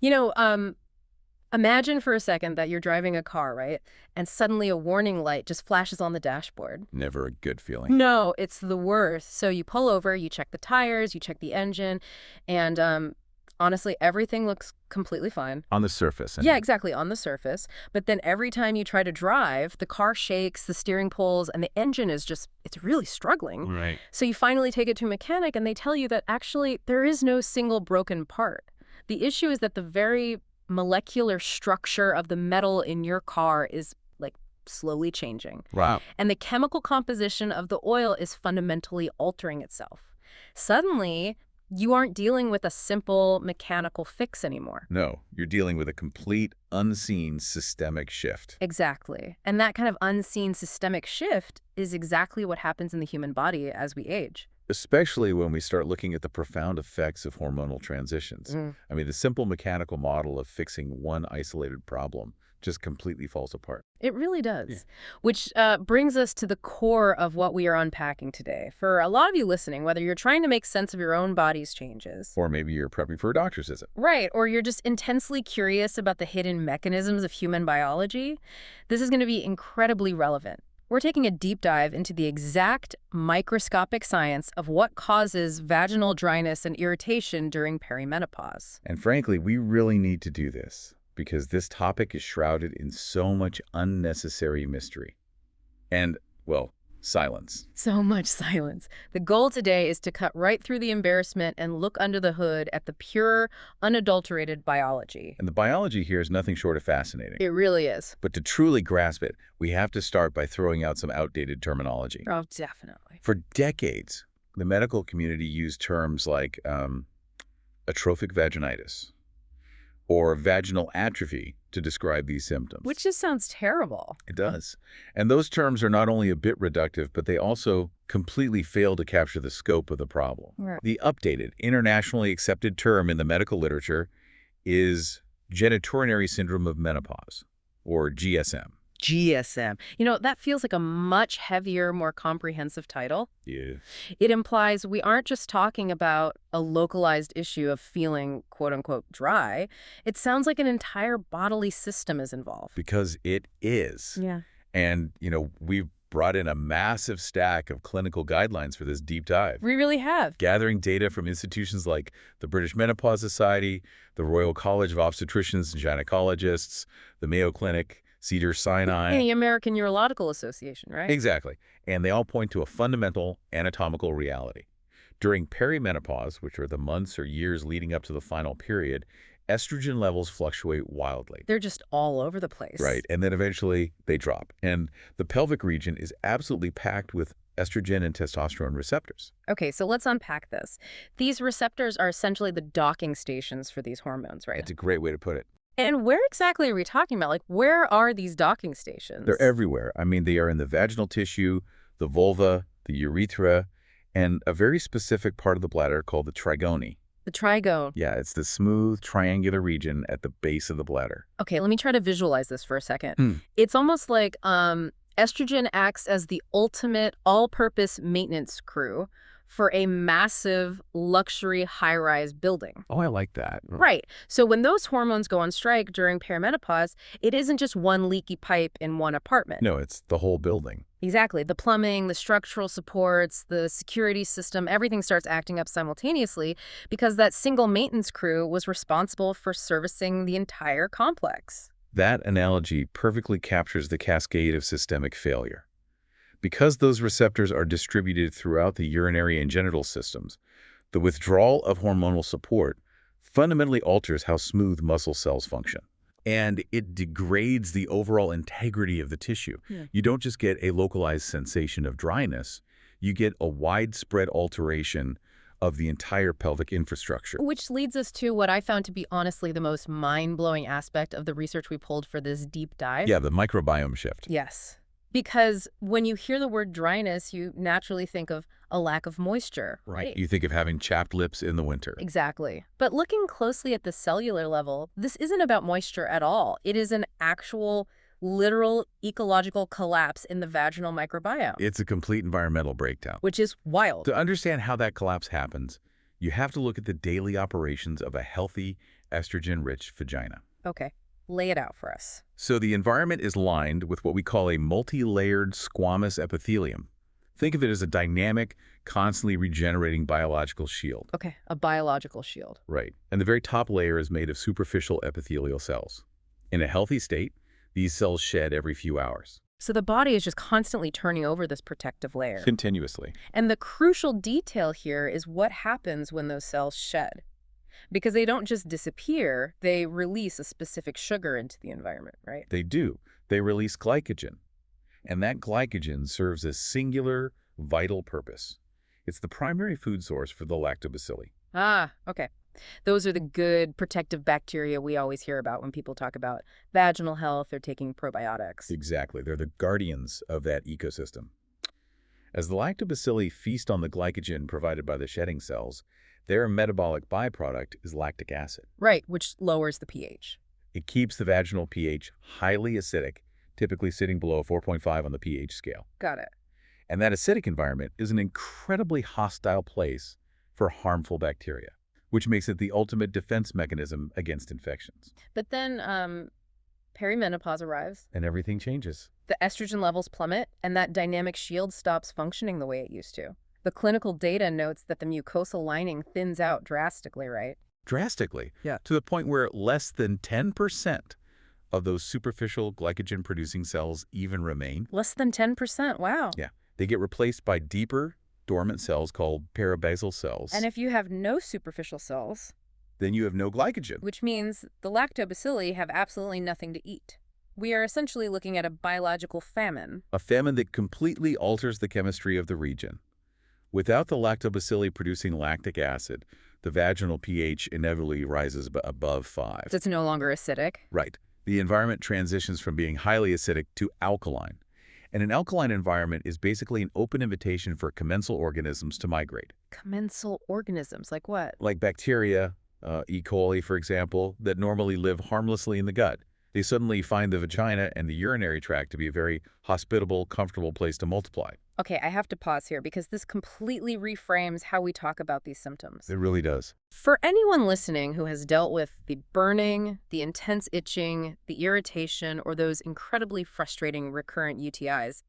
You know, imagine for a second that you're driving a car, right? And suddenly a warning light just flashes on the dashboard. Never a good feeling. No, it's the worst. So you pull over, you check the tires, you check the engine, and honestly, everything looks completely fine. On the surface. Yeah, exactly, on the surface. But then every time you try to drive, the car shakes, the steering pulls, and the engine is just, it's really struggling. Right. So you finally take it to a mechanic, and they tell you that actually there is no single broken part. The issue is that the very molecular structure of the metal in your car is like slowly changing. Wow. And the chemical composition of the oil is fundamentally altering itself. Suddenly, you aren't dealing with a simple mechanical fix anymore. No, you're dealing with a complete, unseen systemic shift. Exactly. And that kind of unseen systemic shift is exactly what happens in the human body as we age. Especially when we start looking at the profound effects of hormonal transitions. I mean, the simple mechanical model of fixing one isolated problem just completely falls apart. It really does. Which brings us to the core of what we are unpacking today. For a lot of you listening, whether you're trying to make sense of your own body's changes. Or maybe you're prepping for a doctor's visit. Right, or you're just intensely curious about the hidden mechanisms of human biology, this is going to be incredibly relevant. We're taking a deep dive into the exact microscopic science of what causes vaginal dryness and irritation during perimenopause. And frankly, we really need to do this because this topic is shrouded in so much unnecessary mystery. And, well, silence. So much silence. The goal today is to cut right through the embarrassment and look under the hood at the pure, unadulterated biology. And the biology here is nothing short of fascinating. It really is. But to truly grasp it, we have to start by throwing out some outdated terminology. Oh, definitely. For decades, the medical community used terms like atrophic vaginitis or vaginal atrophy to describe these symptoms. Which just sounds terrible. It does. And those terms are not only a bit reductive, but they also completely fail to capture the scope of the problem. Right. The updated, internationally accepted term in the medical literature is genitourinary syndrome of menopause, or GSM. GSM. You know, that feels like a much heavier, more comprehensive title. Yeah. It implies we aren't just talking about a localized issue of feeling, quote-unquote, dry. It sounds like an entire bodily system is involved. Because it is. Yeah. And, we've brought in a massive stack of clinical guidelines for this deep dive. We really have. Gathering data from institutions like the British Menopause Society, the Royal College of Obstetricians and Gynecologists, the Mayo Clinic, Cedars-Sinai. And the American Urological Association, right? Exactly. And they all point to a fundamental anatomical reality. During perimenopause, which are the months or years leading up to the final period, estrogen levels fluctuate wildly. They're just all over the place. Right. And then eventually they drop. And the pelvic region is absolutely packed with estrogen and testosterone receptors. Okay, so let's unpack this. These receptors are essentially the docking stations for these hormones, right? It's a great way to put it. And where exactly are we talking about? Like, where are these docking stations? They're everywhere. I mean, they are in the vaginal tissue, the vulva, the urethra, and a very specific part of the bladder called the trigone. The trigone. Yeah, it's the smooth, triangular region at the base of the bladder. Okay, let me try to visualize this for a second. It's almost like estrogen acts as the ultimate all-purpose maintenance crew for a massive luxury high-rise building. Oh, I like that. Right. So when those hormones go on strike during perimenopause, it isn't just one leaky pipe in one apartment. No, it's the whole building. Exactly. The plumbing, the structural supports, the security system, everything starts acting up simultaneously because that single maintenance crew was responsible for servicing the entire complex. That analogy perfectly captures the cascade of systemic failure. Because those receptors are distributed throughout the urinary and genital systems, the withdrawal of hormonal support fundamentally alters how smooth muscle cells function. And it degrades the overall integrity of the tissue. You don't just get a localized sensation of dryness, you get a widespread alteration of the entire pelvic infrastructure. Which leads us to what I found to be honestly the most mind-blowing aspect of the research we pulled for this deep dive. Yeah, the microbiome shift. Yes. Because when you hear the word dryness, you naturally think of a lack of moisture. Right. You think of having chapped lips in the winter. Exactly. But looking closely at the cellular level, this isn't about moisture at all. It is an actual, literal ecological collapse in the vaginal microbiome. It's a complete environmental breakdown. Which is wild. To understand how that collapse happens, you have to look at the daily operations of a healthy estrogen-rich vagina. Okay, lay it out for us. So the environment is lined with what we call a multi-layered squamous epithelium. Think of it as a dynamic, constantly regenerating biological shield. Okay, a biological shield. Right. And the very top layer is made of superficial epithelial cells. In a healthy state, these cells shed every few hours. So the body is just constantly turning over this protective layer. Continuously. And the crucial detail here is what happens when those cells shed. Because they don't just disappear, they release a specific sugar into the environment, right? They do. They release glycogen. And that glycogen serves a singular, vital purpose. It's the primary food source for the lactobacilli. Ah, okay. Those are the good protective bacteria we always hear about when people talk about vaginal health or taking probiotics. Exactly. They're the guardians of that ecosystem. As the lactobacilli feast on the glycogen provided by the shedding cells, their metabolic byproduct is lactic acid. Right, which lowers the pH. It keeps the vaginal pH highly acidic, typically sitting below 4.5 on the pH scale. Got it. And that acidic environment is an incredibly hostile place for harmful bacteria, which makes it the ultimate defense mechanism against infections. But then perimenopause arrives, And everything changes. the estrogen levels plummet, and that dynamic shield stops functioning the way it used to. The clinical data notes that the mucosal lining thins out drastically, right? Drastically. Yeah. To the point where less than 10% of those superficial glycogen-producing cells even remain. Less than 10%, wow. Yeah. They get replaced by deeper, dormant cells called peribasal cells. And if you have no superficial cells, then you have no glycogen. which means the lactobacilli have absolutely nothing to eat. We are essentially looking at a biological famine. A famine that completely alters the chemistry of the region. Without the lactobacilli producing lactic acid, the vaginal pH inevitably rises above 5. So it's no longer acidic. Right. The environment transitions from being highly acidic to alkaline. And an alkaline environment is basically an open invitation for commensal organisms to migrate. Commensal organisms, like what? Like bacteria, E. coli, for example, that normally live harmlessly in the gut. They suddenly find the vagina and the urinary tract to be a very hospitable, comfortable place to multiply. Okay, I have to pause here because this completely reframes how we talk about these symptoms. It really does. For anyone listening who has dealt with the burning, the intense itching, the irritation, or those incredibly frustrating recurrent UTIs,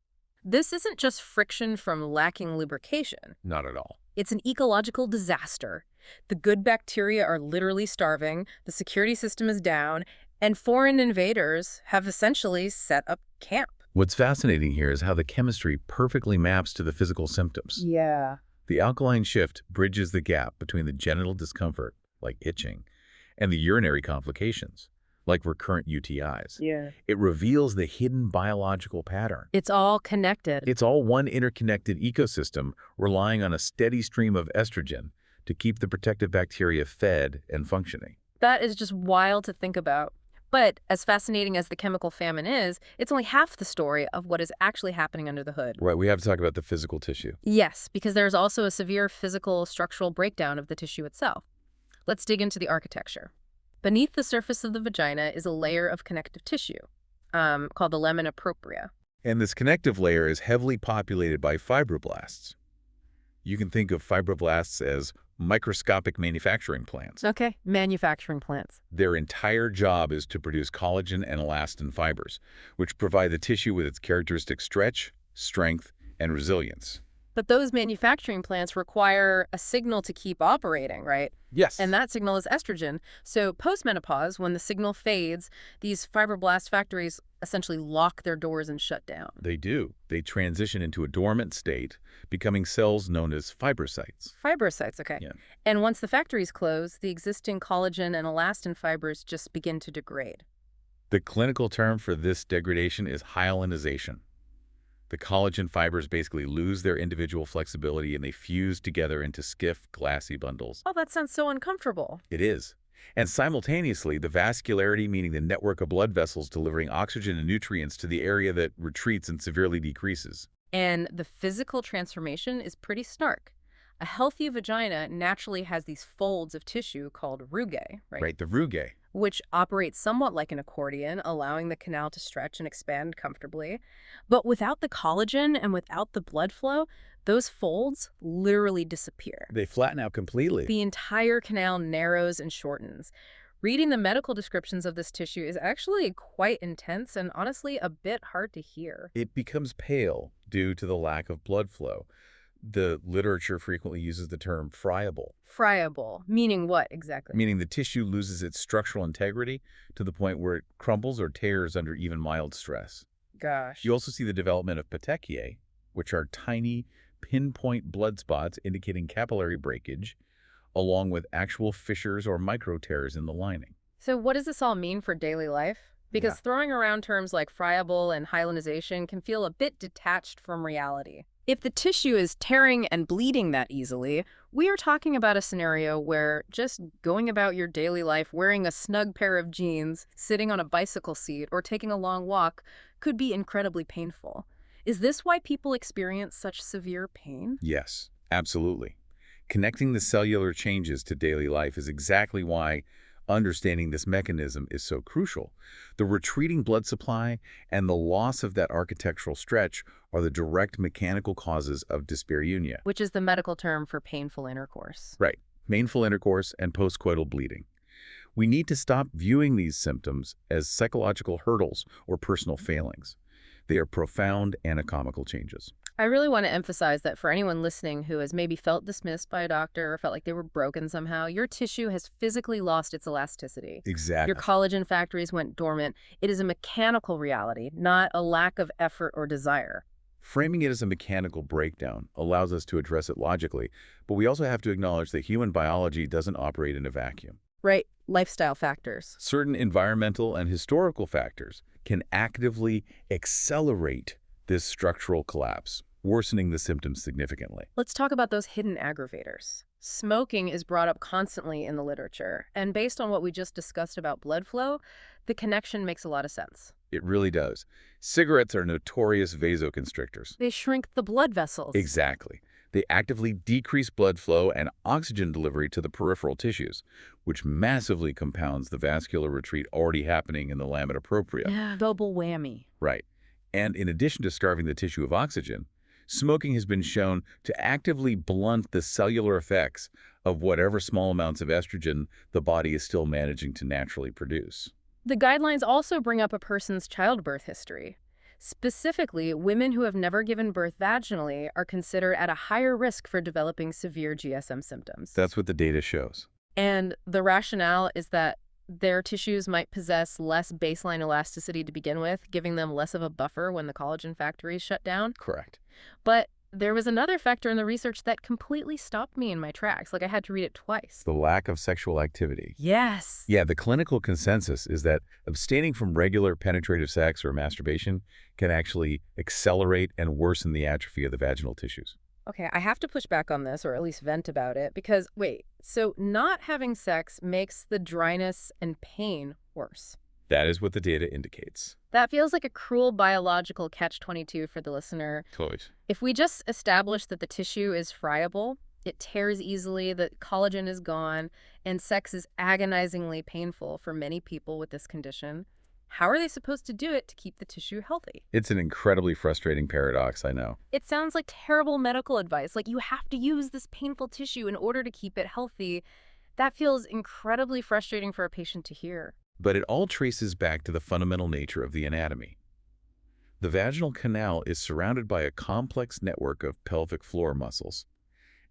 this isn't just friction from lacking lubrication. Not at all. It's an ecological disaster. The good bacteria are literally starving, the security system is down, and foreign invaders have essentially set up camp. What's fascinating here is how the chemistry perfectly maps to the physical symptoms. Yeah. The alkaline shift bridges the gap between the genital discomfort, like itching, and the urinary complications, like recurrent UTIs. Yeah. It reveals the hidden biological pattern. It's all connected. It's all one interconnected ecosystem relying on a steady stream of estrogen to keep the protective bacteria fed and functioning. That is just wild to think about. But as fascinating as the chemical famine is, it's only half the story of what is actually happening under the hood. Right, we have to talk about the physical tissue. Yes, because there's also a severe physical structural breakdown of the tissue itself. Let's dig into the architecture. Beneath the surface of the vagina is a layer of connective tissue called the lamina propria. And this connective layer is heavily populated by fibroblasts. You can think of fibroblasts as microscopic manufacturing plants. Okay, manufacturing plants. Their entire job is to produce collagen and elastin fibers, which provide the tissue with its characteristic stretch, strength, and resilience. But those manufacturing plants require a signal to keep operating, right? Yes. And that signal is estrogen. So postmenopause, when the signal fades, these fibroblast factories essentially lock their doors and shut down. They do. They transition into a dormant state, becoming cells known as fibrocytes. Fibrocytes, okay. Yeah. And once the factories close, the existing collagen and elastin fibers just begin to degrade. The clinical term for this degradation is hyalinization. The collagen fibers basically lose their individual flexibility and they fuse together into stiff, glassy bundles. Oh, that sounds so uncomfortable. It is. And simultaneously, the vascularity, meaning the network of blood vessels delivering oxygen and nutrients to the area that retreats and severely decreases. And the physical transformation is pretty stark. A healthy vagina naturally has these folds of tissue called rugae, right? Right, the rugae. Which operates somewhat like an accordion, allowing the canal to stretch and expand comfortably. But without the collagen and without the blood flow, those folds literally disappear. They flatten out completely. The entire canal narrows and shortens, Reading the medical descriptions of this tissue is actually quite intense and honestly a bit hard to hear. It becomes pale due to the lack of blood flow. The literature frequently uses the term friable, Friable, meaning what exactly? meaning the tissue loses its structural integrity to the point where it crumbles or tears under even mild stress. Gosh. You also see the development of petechiae, which are tiny, pinpoint blood spots indicating capillary breakage, along with actual fissures or micro tears in the lining. So what does this all mean for daily life? Because Yeah. throwing around terms like friable and hyalinization can feel a bit detached from reality. If the tissue is tearing and bleeding that easily, we are talking about a scenario where just going about your daily life wearing a snug pair of jeans, sitting on a bicycle seat, or taking a long walk could be incredibly painful. Is this why people experience such severe pain? Yes, absolutely. Connecting the cellular changes to daily life is exactly why understanding this mechanism is so crucial. The retreating blood supply and the loss of that architectural stretch are the direct mechanical causes of dyspareunia. Which is the medical term for painful intercourse. Right. Painful intercourse and postcoital bleeding. We need to stop viewing these symptoms as psychological hurdles or personal failings. They are profound anatomical changes. I really want to emphasize that for anyone listening who has maybe felt dismissed by a doctor or felt like they were broken somehow, your tissue has physically lost its elasticity. Your Exactly. collagen factories went dormant. It is a mechanical reality, not a lack of effort or desire. Framing it as a mechanical breakdown allows us to address it logically, but we also have to acknowledge that human biology doesn't operate in a vacuum. Right, lifestyle factors. Certain environmental and historical factors can actively accelerate this structural collapse, worsening the symptoms significantly. Let's talk about those hidden aggravators. Smoking is brought up constantly in the literature, and based on what we just discussed about blood flow, the connection makes a lot of sense. It really does. Cigarettes are notorious vasoconstrictors. They shrink the blood vessels. Exactly. They actively decrease blood flow and oxygen delivery to the peripheral tissues, which massively compounds the vascular retreat already happening in the lamina propria. Yeah, double whammy. Right. And in addition to starving the tissue of oxygen, smoking has been shown to actively blunt the cellular effects of whatever small amounts of estrogen the body is still managing to naturally produce. The guidelines also bring up a person's childbirth history. Specifically, women who have never given birth vaginally are considered at a higher risk for developing severe GSM symptoms. That's what the data shows. And the rationale is that their tissues might possess less baseline elasticity to begin with, giving them less of a buffer when the collagen factories shut down. Correct. But there was another factor in the research that completely stopped me in my tracks. Like, I had to read it twice. The lack of sexual activity. Yes. Yeah, the clinical consensus is that abstaining from regular penetrative sex or masturbation can actually accelerate and worsen the atrophy of the vaginal tissues. Okay, I have to push back on this, or at least vent about it, because, wait, so not having sex makes the dryness and pain worse. That is what the data indicates. That feels like a cruel biological catch-22 for the listener. Totally. If we just establish that the tissue is friable, it tears easily, the collagen is gone, and sex is agonizingly painful for many people with this condition, how are they supposed to do it to keep the tissue healthy? It's an incredibly frustrating paradox, I know. It sounds like terrible medical advice, like you have to use this painful tissue in order to keep it healthy. That feels incredibly frustrating for a patient to hear. But it all traces back to the fundamental nature of the anatomy. The vaginal canal is surrounded by a complex network of pelvic floor muscles.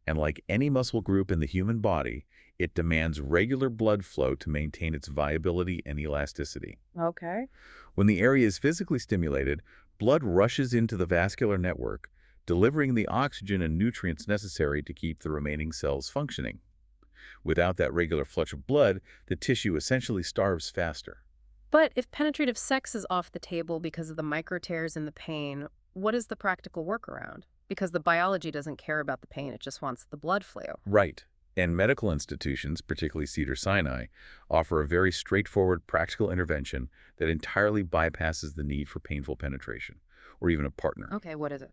And like any muscle group in the human body, it demands regular blood flow to maintain its viability and elasticity. Okay. When the area is physically stimulated, blood rushes into the vascular network, delivering the oxygen and nutrients necessary to keep the remaining cells functioning. Without that regular flush of blood, the tissue essentially starves faster. But if penetrative sex is off the table because of the micro tears and the pain, what is the practical workaround? Because the biology doesn't care about the pain, it just wants the blood flow. Right. And medical institutions, particularly Cedars-Sinai, offer a very straightforward practical intervention that entirely bypasses the need for painful penetration, or even a partner. Okay, what is it?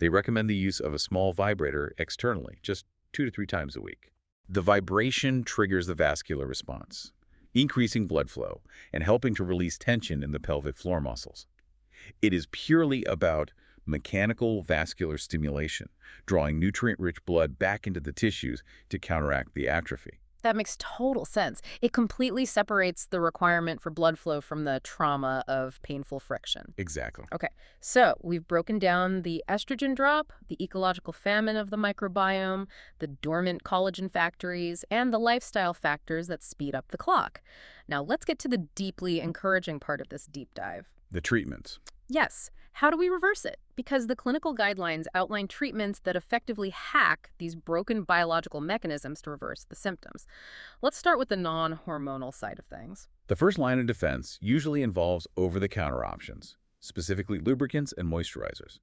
They recommend the use of a small vibrator externally, just 2 to 3 times a week. The vibration triggers the vascular response, increasing blood flow and helping to release tension in the pelvic floor muscles. It is purely about mechanical vascular stimulation, drawing nutrient-rich blood back into the tissues to counteract the atrophy. That makes total sense. It completely separates the requirement for blood flow from the trauma of painful friction. Exactly. Okay, so we've broken down the estrogen drop, the ecological famine of the microbiome, the dormant collagen factories, and the lifestyle factors that speed up the clock. Now let's get to the deeply encouraging part of this deep dive. The treatments. Yes, how do we reverse it? Because the clinical guidelines outline treatments that effectively hack these broken biological mechanisms to reverse the symptoms. Let's start with the non-hormonal side of things. The first line of defense usually involves over-the-counter options, specifically lubricants and moisturizers.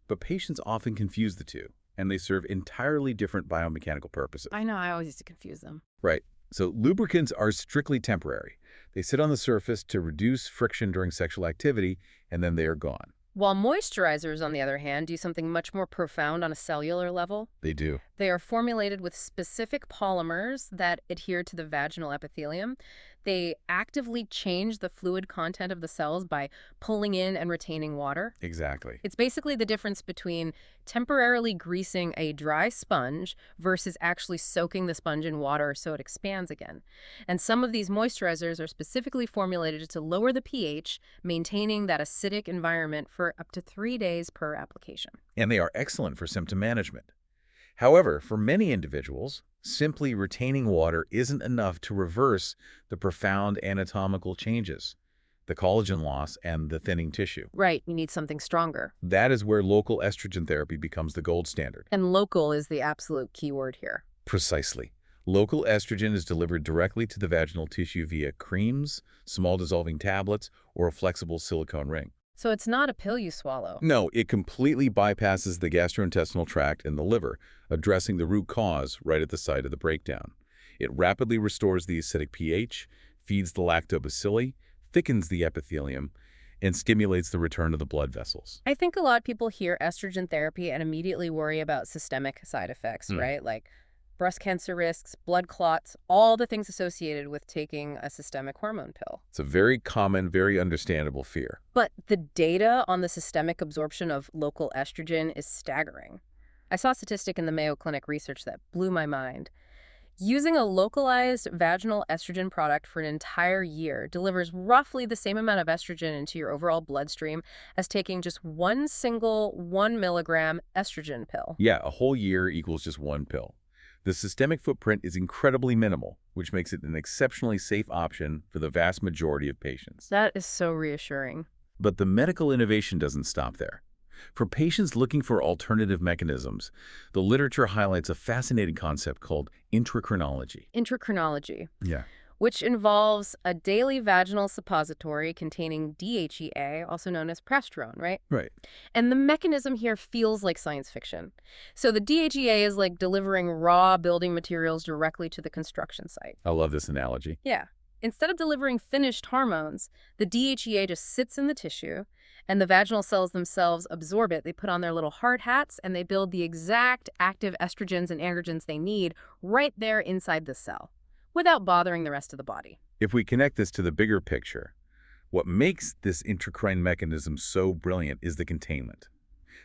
But patients often confuse the two, and they serve entirely different biomechanical purposes. I know, I always used to confuse them. Right. So lubricants are strictly temporary. They sit on the surface to reduce friction during sexual activity, and then they are gone. While moisturizers, on the other hand, do something much more profound on a cellular level. They do. They are formulated with specific polymers that adhere to the vaginal epithelium. They actively change the fluid content of the cells by pulling in and retaining water. Exactly. It's basically the difference between temporarily greasing a dry sponge versus actually soaking the sponge in water so it expands again. And some of these moisturizers are specifically formulated to lower the pH, maintaining that acidic environment for up to 3 days per application. And they are excellent for symptom management. However, for many individuals, simply retaining water isn't enough to reverse the profound anatomical changes, the collagen loss and the thinning tissue. Right, you need something stronger. That is where local estrogen therapy becomes the gold standard. And local is the absolute key word here. Precisely. Local estrogen is delivered directly to the vaginal tissue via creams, small dissolving tablets, or a flexible silicone ring. So it's not a pill you swallow. No, it completely bypasses the gastrointestinal tract and the liver, addressing the root cause right at the site of the breakdown. It rapidly restores the acidic pH, feeds the lactobacilli, thickens the epithelium, and stimulates the return of the blood vessels. I think a lot of people hear estrogen therapy and immediately worry about systemic side effects, right? Like breast cancer risks, blood clots, all the things associated with taking a systemic hormone pill. It's a very common, very understandable fear. But the data on the systemic absorption of local estrogen is staggering. I saw a statistic in the Mayo Clinic research that blew my mind. Using a localized vaginal estrogen product for an entire year delivers roughly the same amount of estrogen into your overall bloodstream as taking just one single 1 milligram estrogen pill. Yeah, a whole year equals just one pill. The systemic footprint is incredibly minimal, which makes it an exceptionally safe option for the vast majority of patients. That is so reassuring. But the medical innovation doesn't stop there. For patients looking for alternative mechanisms, the literature highlights a fascinating concept called intracrinology. Intracrinology, Yeah. which involves a daily vaginal suppository containing DHEA, also known as progesterone, right? Right. And the mechanism here feels like science fiction. So the DHEA is like delivering raw building materials directly to the construction site. I love this analogy. Yeah. Instead of delivering finished hormones, the DHEA just sits in the tissue, and the vaginal cells themselves absorb it. They put on their little hard hats, and they build the exact active estrogens and androgens they need right there inside the cell, without bothering the rest of the body. If we connect this to the bigger picture, what makes this intracrine mechanism so brilliant is the containment.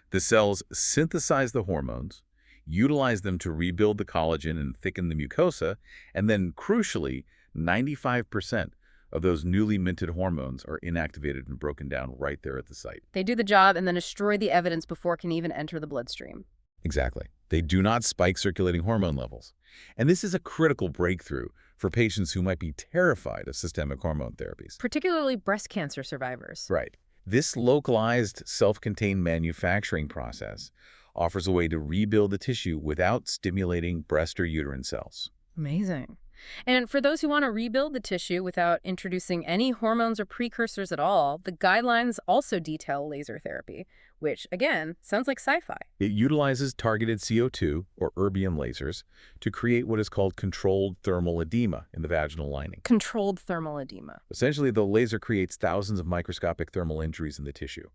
The cells synthesize the hormones, utilize them to rebuild the collagen and thicken the mucosa, and then, crucially, 95% of those newly minted hormones are inactivated and broken down right there at the site. They do the job and then destroy the evidence before it can even enter the bloodstream. Exactly. They do not spike circulating hormone levels. And this is a critical breakthrough for patients who might be terrified of systemic hormone therapies. Particularly breast cancer survivors. Right. This localized, self-contained manufacturing process offers a way to rebuild the tissue without stimulating breast or uterine cells. Amazing. And for those who want to rebuild the tissue without introducing any hormones or precursors at all, the guidelines also detail laser therapy, which, again, sounds like sci-fi. It utilizes targeted CO2, or erbium lasers, to create what is called controlled thermal edema in the vaginal lining. Controlled thermal edema. Essentially, the laser creates thousands of microscopic thermal injuries in the tissue.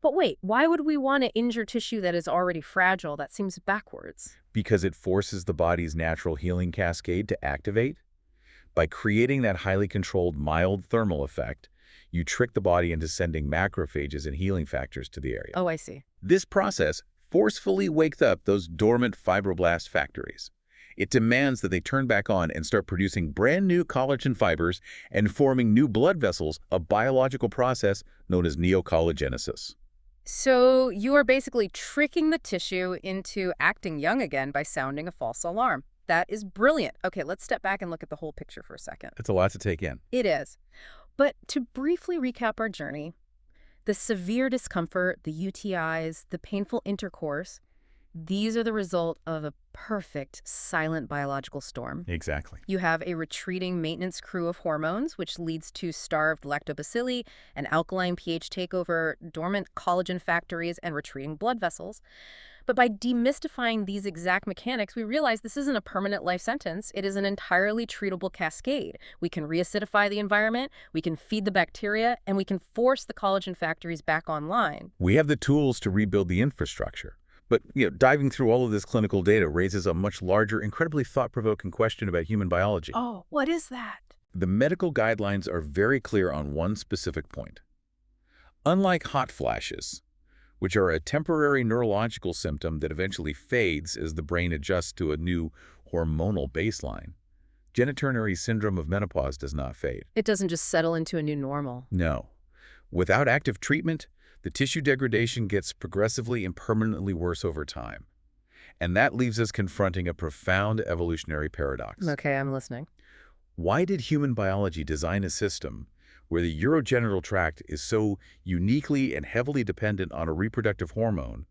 But wait, why would we want to injure tissue that is already fragile? That seems backwards. Because it forces the body's natural healing cascade to activate. By creating that highly controlled mild thermal effect, you trick the body into sending macrophages and healing factors to the area. Oh, I see. This process forcefully wakes up those dormant fibroblast factories. It demands that they turn back on and start producing brand new collagen fibers and forming new blood vessels, a biological process known as neocollagenesis. So you are basically tricking the tissue into acting young again by sounding a false alarm. That is brilliant. Okay, let's step back and look at the whole picture for a second. It's a lot to take in. It is. But to briefly recap our journey, the severe discomfort, the UTIs, the painful intercourse, these are the result of a perfect silent biological storm. Exactly. You have a retreating maintenance crew of hormones, which leads to starved lactobacilli, an alkaline pH takeover, dormant collagen factories, and retreating blood vessels. But by demystifying these exact mechanics, we realize this isn't a permanent life sentence. It is an entirely treatable cascade. We can reacidify the environment, we can feed the bacteria, and we can force the collagen factories back online. We have the tools to rebuild the infrastructure. But diving through all of this clinical data raises a much larger, incredibly thought-provoking question about human biology. Oh, what is that? The medical guidelines are very clear on one specific point. Unlike hot flashes, which are a temporary neurological symptom that eventually fades as the brain adjusts to a new hormonal baseline, genitourinary syndrome of menopause does not fade. It doesn't just settle into a new normal. No. Without active treatment, the tissue degradation gets progressively and permanently worse over time. And that leaves us confronting a profound evolutionary paradox. Okay, I'm listening. Why did human biology design a system where the urogenital tract is so uniquely and heavily dependent on a reproductive hormone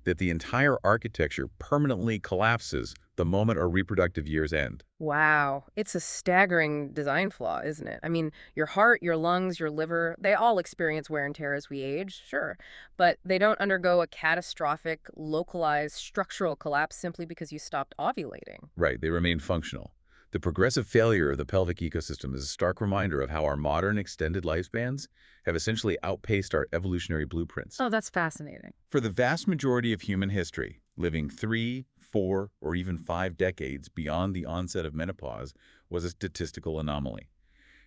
that the entire architecture permanently collapses the moment our reproductive years end? Wow, it's a staggering design flaw, isn't it? I mean, your heart, your lungs, your liver, they all experience wear and tear as we age, sure, but they don't undergo a catastrophic, localized structural collapse simply because you stopped ovulating. Right, they remain functional. The progressive failure of the pelvic ecosystem is a stark reminder of how our modern extended lifespans have essentially outpaced our evolutionary blueprints. Oh, that's fascinating. For the vast majority of human history, living 3, 4, or even 5 decades beyond the onset of menopause was a statistical anomaly.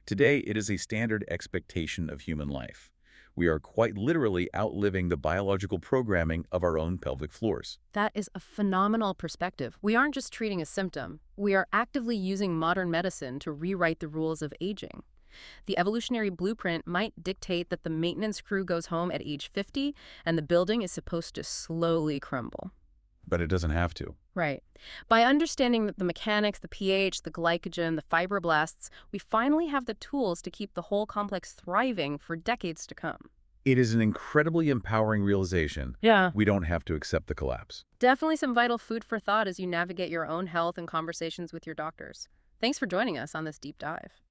Today, it is a standard expectation of human life. We are quite literally outliving the biological programming of our own pelvic floors. That is a phenomenal perspective. We aren't just treating a symptom. We are actively using modern medicine to rewrite the rules of aging. The evolutionary blueprint might dictate that the maintenance crew goes home at age 50 and the building is supposed to slowly crumble. But it doesn't have to. Right. By understanding the mechanics, the pH, the glycogen, the fibroblasts, we finally have the tools to keep the whole complex thriving for decades to come. It is an incredibly empowering realization. Yeah. We don't have to accept the collapse. Definitely some vital food for thought as you navigate your own health and conversations with your doctors. Thanks for joining us on this deep dive.